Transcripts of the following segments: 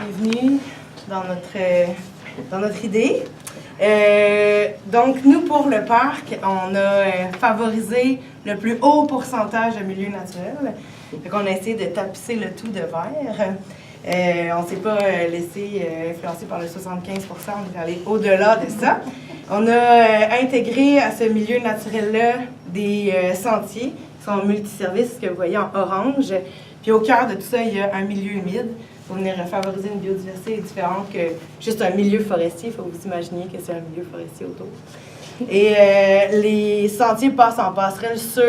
bienvenue dans notre idée. Donc, nous, pour le parc, on a favorisé le plus haut pourcentage de milieux naturels. Donc, on a essayé de tapisser le tout de vert. On ne s'est pas laissé influencer par le 75%, on est allé au-delà de ça. On a intégré à ce milieu naturel-là des sentiers qui sont multiservices, que vous voyez en orange. Puis au cœur de tout ça, il y a un milieu humide pour venir favoriser une biodiversité différente que juste un milieu forestier. Il faut vous imaginer que c'est un milieu forestier autour. Et les sentiers passent en passerelle sur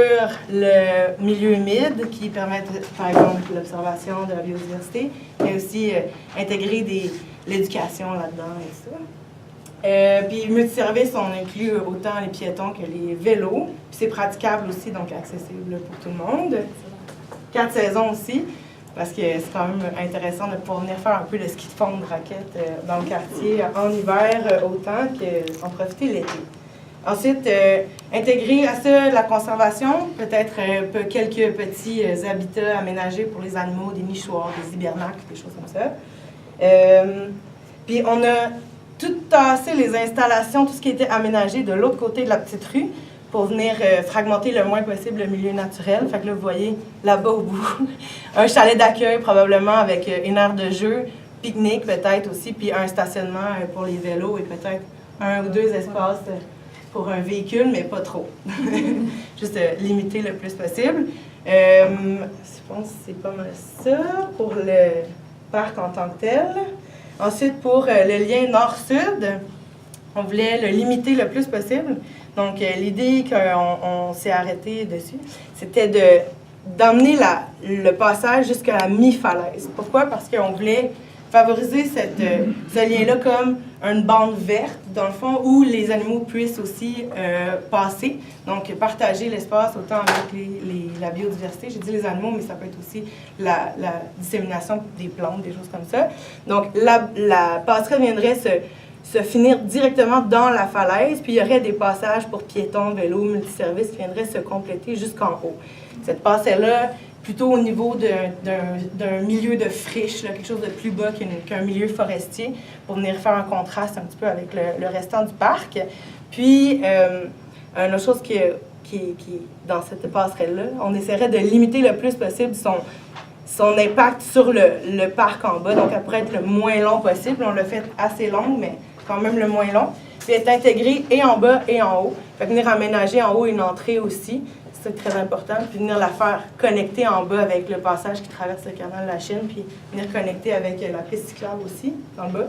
le milieu humide qui permettent, par exemple, l'observation de la biodiversité, mais aussi intégrer l'éducation là-dedans et ça. Puis multiservices, on inclut autant les piétons que les vélos. Puis c'est praticable aussi, donc accessible pour tout le monde. 4 saisons aussi, parce que c'est quand même intéressant de pouvoir venir faire un peu de ski de fond, de raquettes dans le quartier en hiver autant qu'en profiter l'été. Ensuite, intégrer à ça la conservation, peut-être quelques petits habitats aménagés pour les animaux, des nichoirs, des hibernacles, des choses comme ça. Puis on a tout tassé les installations, tout ce qui était aménagé de l'autre côté de la petite rue, pour venir fragmenter le moins possible le milieu naturel. Fait que là, vous voyez, là-bas au bout, un chalet d'accueil probablement avec une aire de jeu, pique-nique peut-être aussi, puis un stationnement pour les vélos et peut-être 1 ou 2 espaces pour un véhicule, mais pas trop. Juste limiter le plus possible. Je pense que c'est pas mal ça pour le parc en tant que tel. Ensuite, pour le lien nord-sud, on voulait le limiter le plus possible. Donc, l'idée qu'on s'est arrêté dessus, c'était d'emmener le passage jusqu'à la mi-falaise. Pourquoi? Parce qu'on voulait favoriser ce lien-là comme une bande verte, dans le fond, où les animaux puissent aussi passer. Donc, partager l'espace autant avec la biodiversité. J'ai dit les animaux, mais ça peut être aussi la dissémination des plantes, des choses comme ça. Donc, la passerelle viendrait se finir directement dans la falaise, puis il y aurait des passages pour piétons, vélos, multiservices qui viendraient se compléter jusqu'en haut. Cette passerelle-là, plutôt au niveau d'un milieu de friche, là, quelque chose de plus bas qu'un milieu forestier, pour venir faire un contraste un petit peu avec le restant du parc. Puis, une autre chose qui est dans cette passerelle-là, on essaierait de limiter le plus possible son impact sur le parc en bas, donc elle pourrait être le moins long possible. On l'a fait assez long, mais quand même le moins long. Puis être intégré et en bas et en haut. Fait venir aménager en haut une entrée aussi, c'est très important. Puis venir la faire connecter en bas avec le passage qui traverse le canal de la Chine, puis venir connecter avec la piste cyclable aussi, en bas.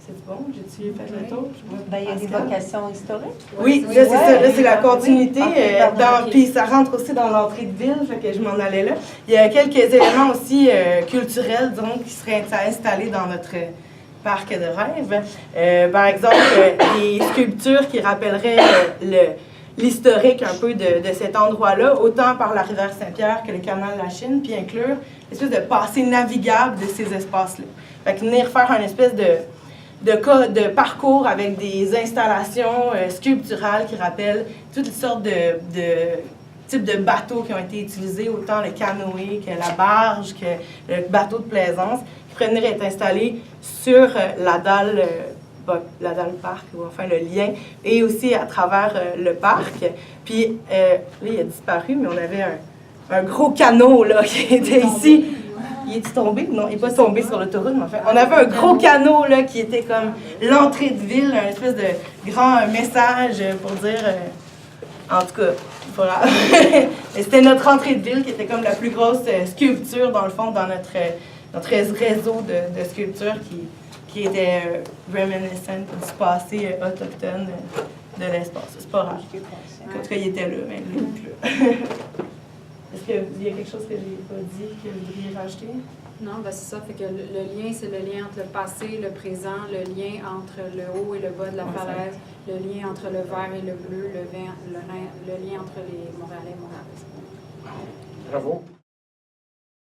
C'est bon? J'ai-tu fait le tour? Ben, il y a des vocations historiques. Oui, là, c'est ça. Là, c'est la continuité. Puis ça rentre aussi dans l'entrée de ville, fait que je m'en allais là. Il y a quelques éléments aussi culturels, donc, qui seraient installés dans notre parc de rêve. Par exemple, des sculptures qui rappelleraient l'historique un peu de cet endroit-là, autant par la rivière Saint-Pierre que le canal de la Chine, puis inclure une espèce de passé navigable de ces espaces-là. Fait que venir faire une espèce de parcours avec des installations sculpturales qui rappellent toutes sortes de types de bateaux qui ont été utilisés, autant le canoë que la barge, que le bateau de plaisance, qui pourraient venir être installés sur la dalle parc, ou enfin le lien, et aussi à travers le parc. Puis là, il a disparu, mais on avait un gros canot là, qui était ici. Il est tombé? Non, il n'est pas tombé sur l'autoroute, mais enfin, on avait un gros canot là, qui était comme l'entrée de ville, un espèce de grand message pour dire, en tout cas, voilà. C'était notre entrée de ville qui était comme la plus grosse sculpture, dans le fond, dans notre réseau de sculptures qui était reminiscent du passé autochtone de l'espace. C'est pas rare. En tout cas, il était là, même là. Est-ce qu'il y a quelque chose que je n'ai pas dit que vous voudriez rajouter? Non, ben c'est ça. Fait que le lien, c'est le lien entre le passé, le présent, le lien entre le haut et le bas de la falaise, le lien entre le vert et le bleu, le lien entre les Montréalais et Montréalais. Bravo.